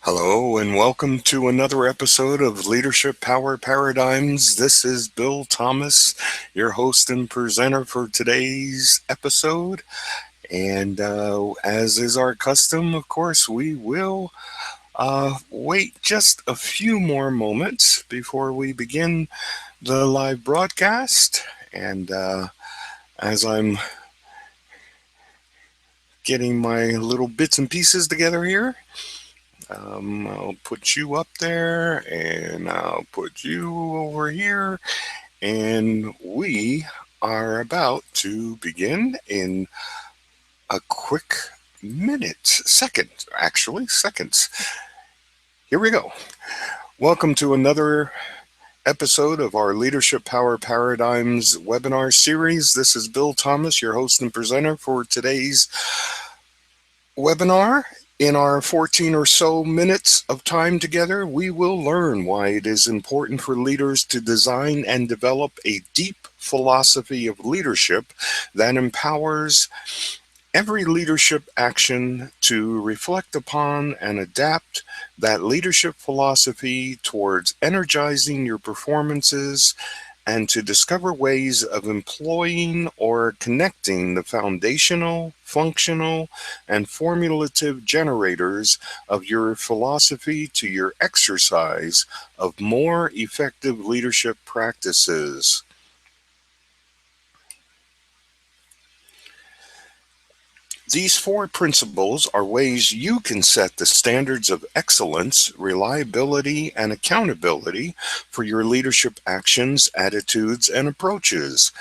Hello, and welcome to another episode of Leadership Power Paradigms. This is Bill Thomas, your host and presenter for today's episode. And as is our custom, of course, we will wait just a few more moments before we begin the live broadcast. And as I'm getting my little bits and pieces together here, I'll put you up there and I'll put you over here. And we are about to begin in a quick seconds. Here we go. Welcome to another episode of our Leadership Power Paradigms webinar series. This is Bill Thomas, your host and presenter for today's webinar. In our 14 or so minutes of time together, we will learn why it is important for leaders to design and develop a deep philosophy of leadership that empowers every leadership action to reflect upon and adapt that leadership philosophy towards energizing your performances and to discover ways of employing or connecting the foundational, functional, and formulative generators of your philosophy to your exercise of more effective leadership practices. These four principles are ways you can set the standards of excellence, reliability, and accountability for your leadership actions, attitudes, and approaches.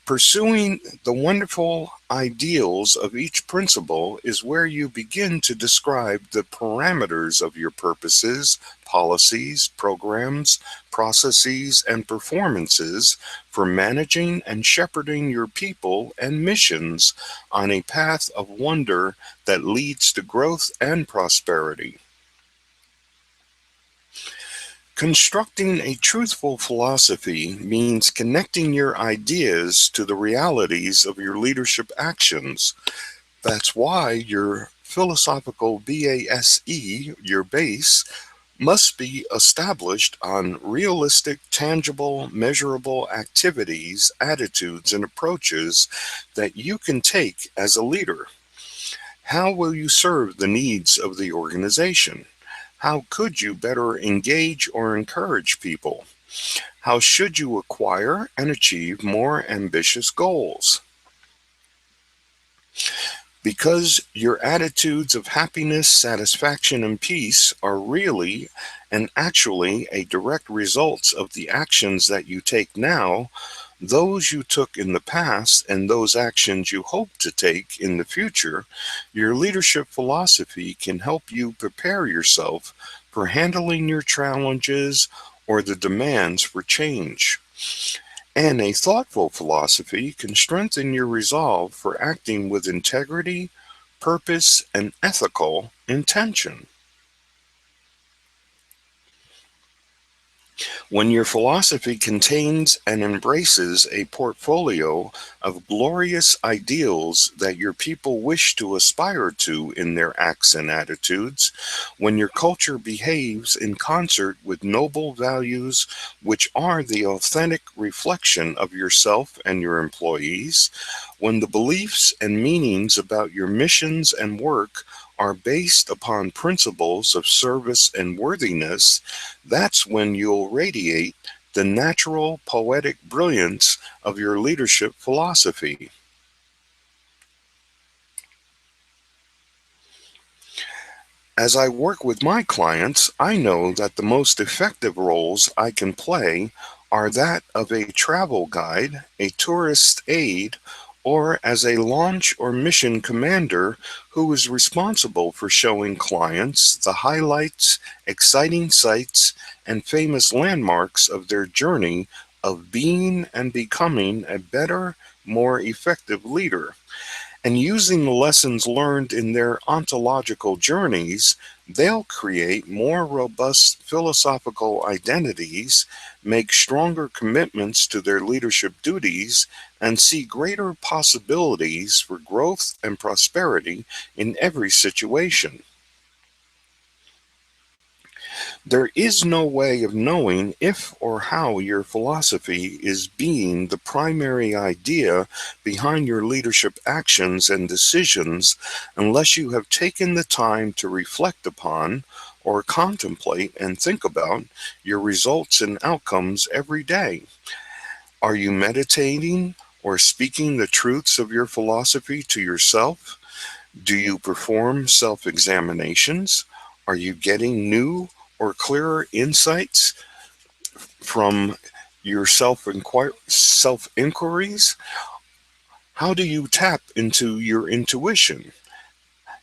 Pursuing the wonderful ideals of each principle is where you begin to describe the parameters of your purposes, policies, programs, processes, and performances for managing and shepherding your people and missions on a path of wonder that leads to growth and prosperity. Constructing a truthful philosophy means connecting your ideas to the realities of your leadership actions. That's why your philosophical base, your base, must be established on realistic, tangible, measurable activities, attitudes, and approaches that you can take as a leader. How will you serve the needs of the organization? How could you better engage or encourage people? How should you acquire and achieve more ambitious goals? Because your attitudes of happiness, satisfaction, and peace are really and actually a direct result of the actions that you take now, those you took in the past, and those actions you hope to take in the future, your leadership philosophy can help you prepare yourself for handling your challenges or the demands for change. And a thoughtful philosophy can strengthen your resolve for acting with integrity, purpose, and ethical intention. When your philosophy contains and embraces a portfolio of glorious ideals that your people wish to aspire to in their acts and attitudes, when your culture behaves in concert with noble values which are the authentic reflection of yourself and your employees, when the beliefs and meanings about your missions and work are based upon principles of service and worthiness, that's when you'll radiate the natural poetic brilliance of your leadership philosophy. As I work with my clients, I know that the most effective roles I can play are that of a travel guide, a tourist aide, or as a launch or mission commander who is responsible for showing clients the highlights, exciting sights, and famous landmarks of their journey of being and becoming a better, more effective leader. And using the lessons learned in their ontological journeys, they'll create more robust philosophical identities, make stronger commitments to their leadership duties, and see greater possibilities for growth and prosperity in every situation. There is no way of knowing if or how your philosophy is being the primary idea behind your leadership actions and decisions unless you have taken the time to reflect upon or contemplate and think about your results and outcomes every day. Are you meditating or speaking the truths of your philosophy to yourself? Do you perform self examinations? Are you getting new or clearer insights from your self inquiries? How do you tap into your intuition?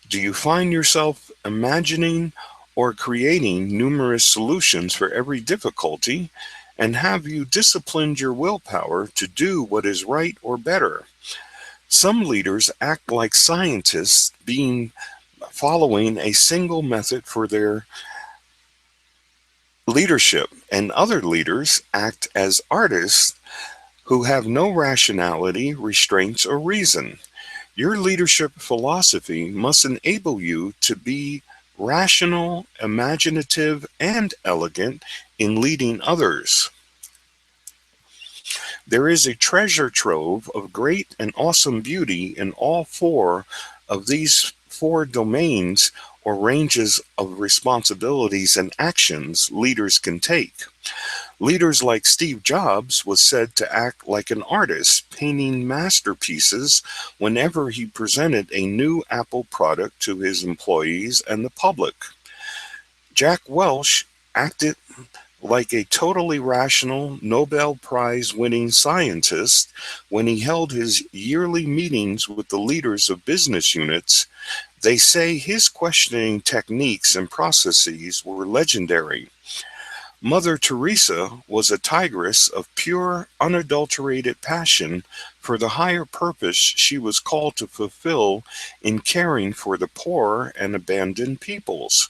Do you find yourself imagining or creating numerous solutions for every difficulty? And have you disciplined your willpower to do what is right or better? Some leaders act like scientists, being following a single method for their leadership, and other leaders act as artists who have no rationality, restraints, or reason. Your leadership philosophy must enable you to be rational, imaginative, and elegant in leading others. There is a treasure trove of great and awesome beauty in all four of these four domains or ranges of responsibilities and actions leaders can take. Leaders like Steve Jobs was said to act like an artist, painting masterpieces whenever he presented a new Apple product to his employees and the public. Jack Welch acted like a totally rational Nobel Prize winning scientist when he held his yearly meetings with the leaders of business units. They say his questioning techniques and processes were legendary. Mother Teresa was a tigress of pure, unadulterated passion for the higher purpose she was called to fulfill in caring for the poor and abandoned peoples.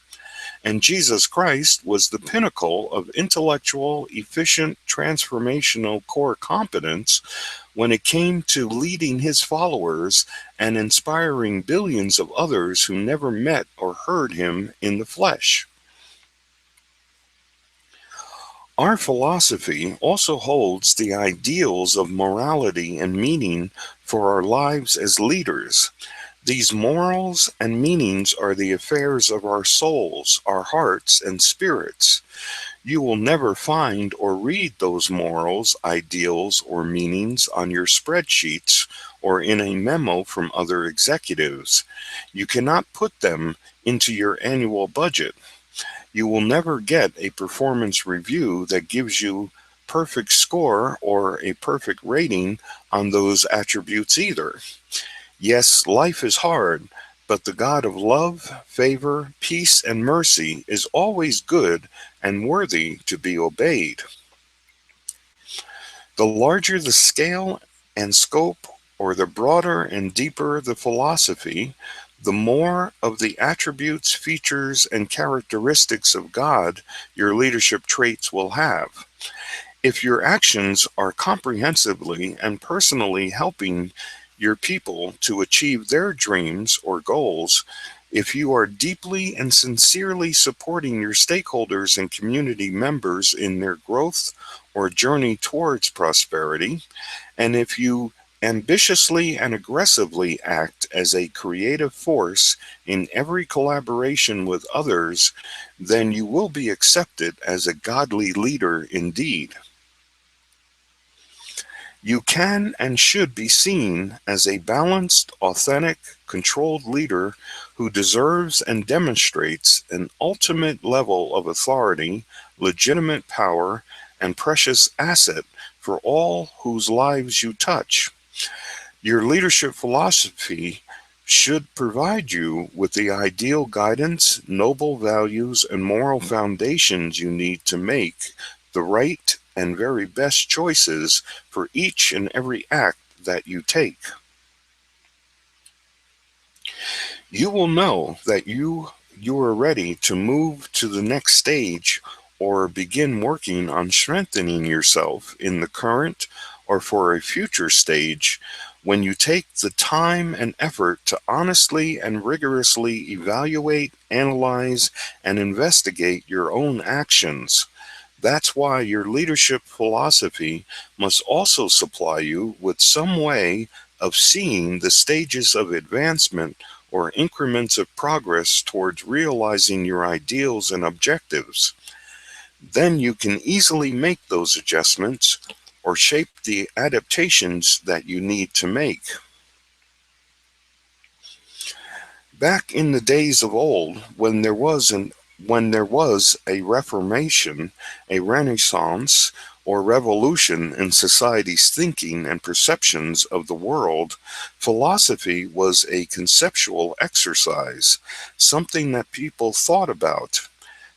And Jesus Christ was the pinnacle of intellectual, efficient, transformational core competence when it came to leading his followers and inspiring billions of others who never met or heard him in the flesh. Our philosophy also holds the ideals of morality and meaning for our lives as leaders. These morals and meanings are the affairs of our souls, our hearts, and spirits. You will never find or read those morals, ideals, or meanings on your spreadsheets or in a memo from other executives. You cannot put them into your annual budget. You will never get a performance review that gives you perfect score or a perfect rating on those attributes either. Yes, life is hard, but the God of love, favor, peace, and mercy is always good and worthy to be obeyed. The larger the scale and scope, or the broader and deeper the philosophy, the more of the attributes, features, and characteristics of God your leadership traits will have. If your actions are comprehensively and personally helping your people to achieve their dreams or goals, if you are deeply and sincerely supporting your stakeholders and community members in their growth or journey towards prosperity, and if you ambitiously and aggressively act as a creative force in every collaboration with others, then you will be accepted as a godly leader indeed. You can and should be seen as a balanced, authentic, controlled leader who deserves and demonstrates an ultimate level of authority, legitimate power, and precious asset for all whose lives you touch. Your leadership philosophy should provide you with the ideal guidance, noble values, and moral foundations you need to make the right and very best choices for each and every act that you take. You will know that you are ready to move to the next stage or begin working on strengthening yourself in the current or for a future stage when you take the time and effort to honestly and rigorously evaluate, analyze, and investigate your own actions. That's why your leadership philosophy must also supply you with some way of seeing the stages of advancement or increments of progress towards realizing your ideals and objectives. Then you can easily make those adjustments or shape the adaptations that you need to make. Back in the days of old, when there was a reformation, a renaissance, or revolution in society's thinking and perceptions of the world, philosophy was a conceptual exercise, something that people thought about.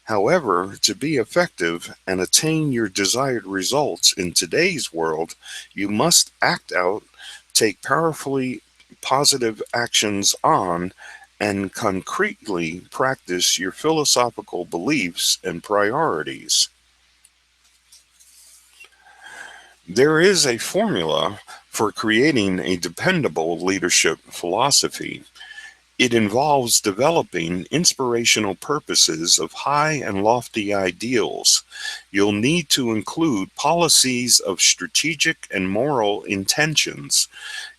However, to be effective and attain your desired results in today's world, you must act out, take powerfully positive actions on, and concretely practice your philosophical beliefs and priorities. There is a formula for creating a dependable leadership philosophy. It involves developing inspirational purposes of high and lofty ideals. You'll need to include policies of strategic and moral intentions.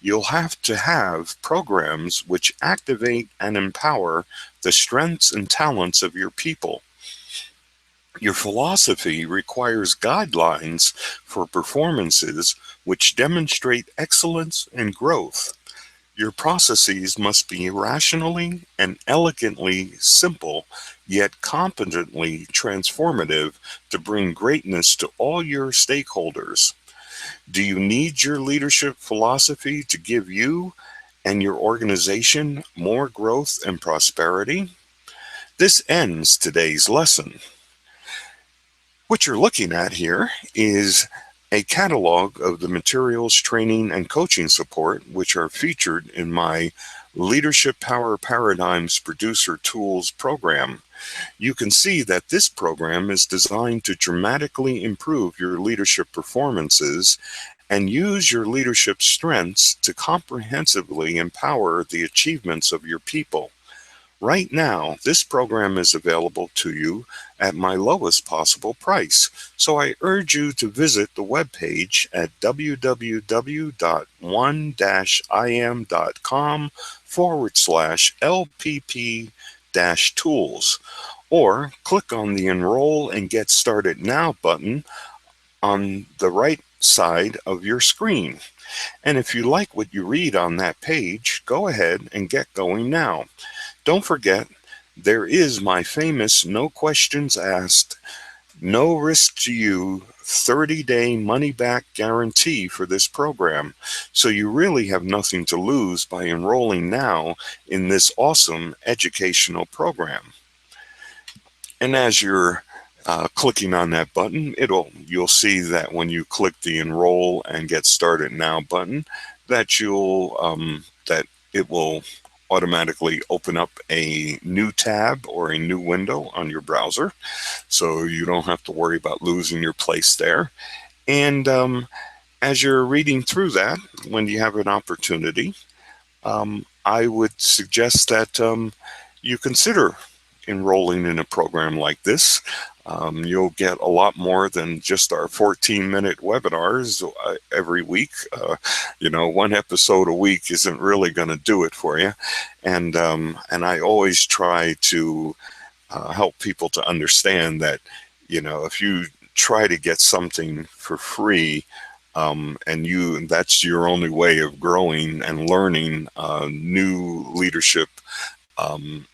You'll have to have programs which activate and empower the strengths and talents of your people. Your philosophy requires guidelines for performances which demonstrate excellence and growth. Your processes must be rationally and elegantly simple, yet competently transformative to bring greatness to all your stakeholders. Do you need your leadership philosophy to give you and your organization more growth and prosperity? This ends today's lesson. What you're looking at here is a catalog of the materials, training, and coaching support which are featured in my Leadership Power Paradigms Producer Tools program. You can see that this program is designed to dramatically improve your leadership performances and use your leadership strengths to comprehensively empower the achievements of your people. Right now, this program is available to you at my lowest possible price, so I urge you to visit the webpage at www.one-iam.com/LPP-tools, or click on the Enroll and Get Started Now button on the right side of your screen. And if you like what you read on that page, go ahead and get going now. Don't forget, there is my famous no questions asked, no risk to you 30-day money-back guarantee for this program. So you really have nothing to lose by enrolling now in this awesome educational program. And as you're clicking on that button, you'll see that when you click the enroll and get started now button, that it will automatically open up a new tab or a new window on your browser, so you don't have to worry about losing your place there. And as you're reading through that, when you have an opportunity, I would suggest that you consider enrolling in a program like this. You'll get a lot more than just our 14-minute webinars every week. One episode a week isn't really going to do it for you. And I always try to help people to understand that, if you try to get something for free, and that's your only way of growing and learning new leadership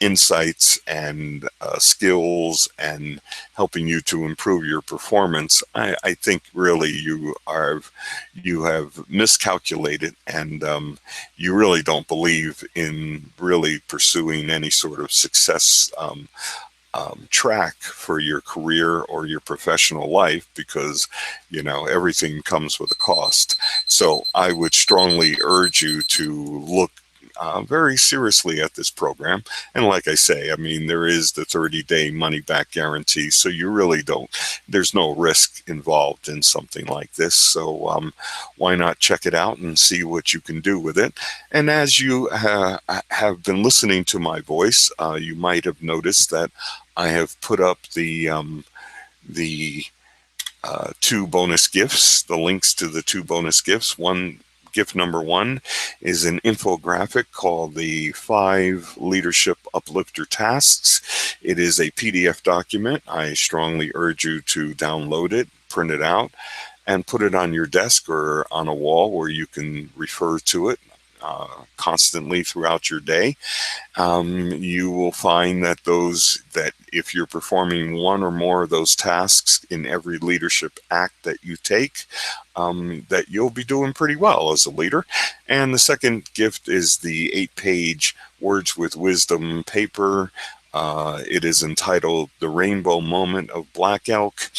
insights and skills and helping you to improve your performance, I think really you have miscalculated, and you really don't believe in really pursuing any sort of success track for your career or your professional life, because everything comes with a cost. So I would strongly urge you to look very seriously at this program. And like I say, I mean, there is the 30-day money-back guarantee, so you really don't, there's no risk involved in something like this. So why not check it out and see what you can do with it? And as you have been listening to my voice, you might have noticed that I have put up the two bonus gifts, the links to the two bonus gifts. Gift number one is an infographic called the 5 Leadership Uplifter Tasks. It is a PDF document. I strongly urge you to download it, print it out, and put it on your desk or on a wall where you can refer to it constantly throughout your day. You will find that if you're performing one or more of those tasks in every leadership act that you take, that you'll be doing pretty well as a leader. And the second gift is the 8-page Words with Wisdom paper. It is entitled The Rainbow Moment of Black Elk.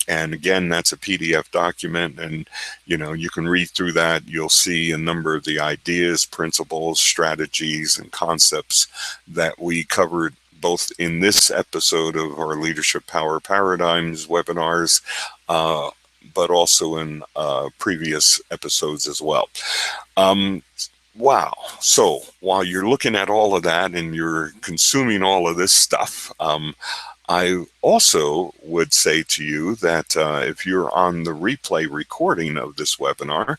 And again, that's a PDF document, and you can read through that. You'll see a number of the ideas, principles, strategies, and concepts that we covered both in this episode of our Leadership Power Paradigms webinars, but also in previous episodes as well. Wow. So while you're looking at all of that and you're consuming all of this stuff, I also would say to you that if you're on the replay recording of this webinar,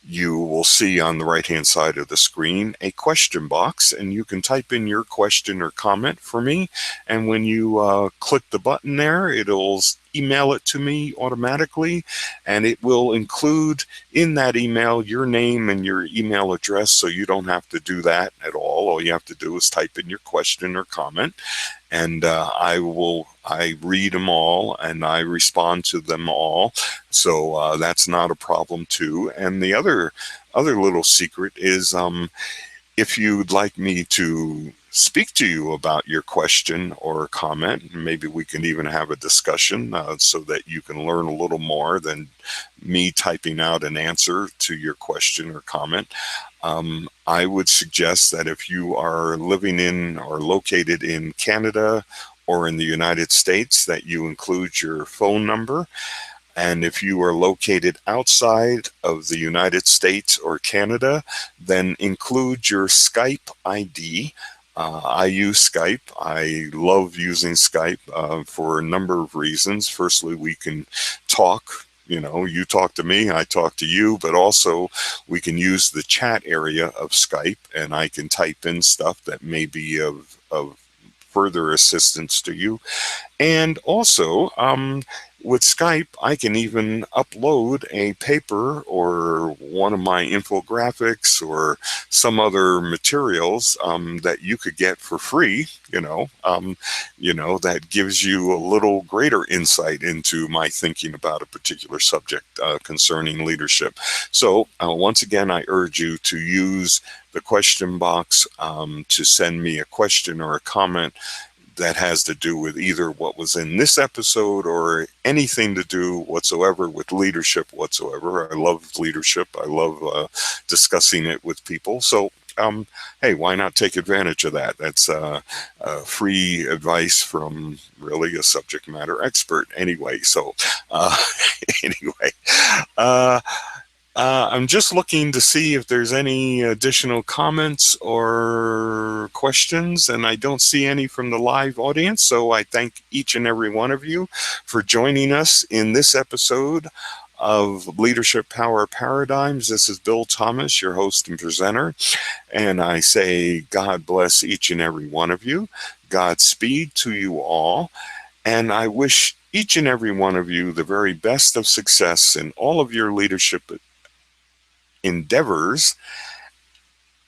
you will see on the right-hand side of the screen a question box, and you can type in your question or comment for me. And when you click the button there, it'll email it to me automatically, and it will include in that email your name and your email address, so you don't have to do that at all. All you have to do is type in your question or comment, and I read them all and I respond to them all. So that's not a problem too. And the other little secret is if you'd like me to speak to you about your question or comment, maybe we can even have a discussion so that you can learn a little more than me typing out an answer to your question or comment. I would suggest that if you are living in or located in Canada or in the United States, that you include your phone number. And if you are located outside of the United States or Canada, then include your Skype ID. I use Skype. I love using Skype for a number of reasons. Firstly, we can talk. You talk to me, I talk to you, but also we can use the chat area of Skype, and I can type in stuff that may be of further assistance to you. And also, with Skype, I can even upload a paper or one of my infographics or some other materials that you could get for free, that gives you a little greater insight into my thinking about a particular subject concerning leadership. So once again, I urge you to use the question box to send me a question or a comment that has to do with either what was in this episode or anything to do whatsoever with leadership whatsoever. I love leadership. I love discussing it with people. So, hey, why not take advantage of that? That's free advice from really a subject matter expert anyway. So, anyway, I'm just looking to see if there's any additional comments or questions, and I don't see any from the live audience. So I thank each and every one of you for joining us in this episode of Leadership Power Paradigms. This is Bill Thomas, your host and presenter, and I say God bless each and every one of you. Godspeed to you all, and I wish each and every one of you the very best of success in all of your leadership endeavors.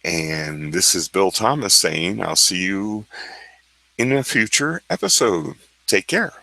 And this is Bill Thomas saying, I'll see you in a future episode. Take care.